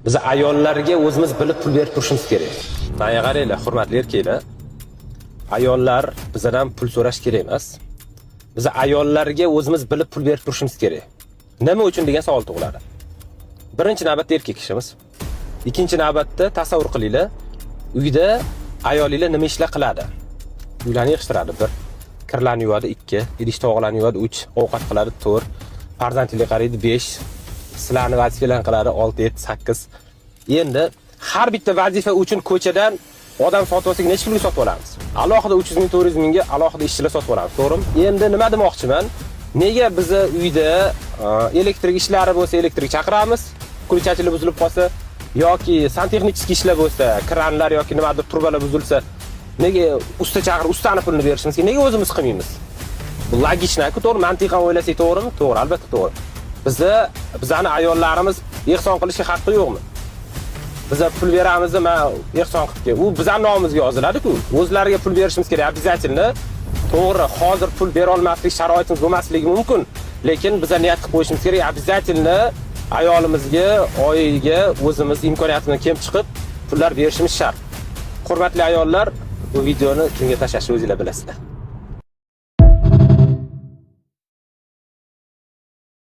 Biz ayollarga o'zimiz bilib pul berib turishimiz kerak. Mana qaranglar, hurmatli erkaklar. Ayollar bizdan pul so'rash kerak emas. Biz ayollarga o'zimiz bilib pul berib turishimiz kerak. Nima uchun degan savol tug'iladi. Birinchi navbatda erkak kishimiz. Ikkinchi navbatda tasavvur qilinglar, uyda ayolinglar nima ishlar qiladi? Uylarni yig'ishtiradi 1, kirlarni yuvadi 2, idish-tovoqlarni yuvadi 3, ovqat qiladi 4, farzandlikka qaraydi 5, sizlarni vazifalarni qiladi 6, 7, 8. Endi har bitta vazifa uchun ko'chadan odam sotib olsak necha pulga sotib olamiz? Alohida 300 ming, 400 mingga alohida ishchilar sotib olamiz, to'g'rimi? Endi nima demoqchiman? Nega biz uyda elektrik ishlari bo'lsa elektrik chaqiramiz, kulchachili buzilib qolsa yoki santexnik ishlar bo'lsa, kranlar yoki nimadir turbalar buzilsa, nega usta chaqirib, ustani pulini berishimiz kerak? Nega o'zimiz qilmaymiz? Bu logichna-ku, to'g'ri, mantiqan o'ylasak to'g'rimi? To'g'ri, albatta to'g'ri. Bizani ayollarimiz ehson qilishga haqqi yo'qmi? Biz pul beramiz, men ehson qilib, u bizning nomimizga yoziladi-ku. O'zlariga pul berishimiz kerak, обязательно. To'g'ri, hozir pul bera olmaslik sharoitimiz bo'lmasligi mumkin, lekin biz niyat qilib qo'yishimiz kerak, обязательно ayolimizga oyiga o'zimiz imkoniyatimizni kelib chiqib pullar berishimiz shart. Hurmatli ayollar, bu videoni kimga tashlashni o'zingizlar bilasizlar.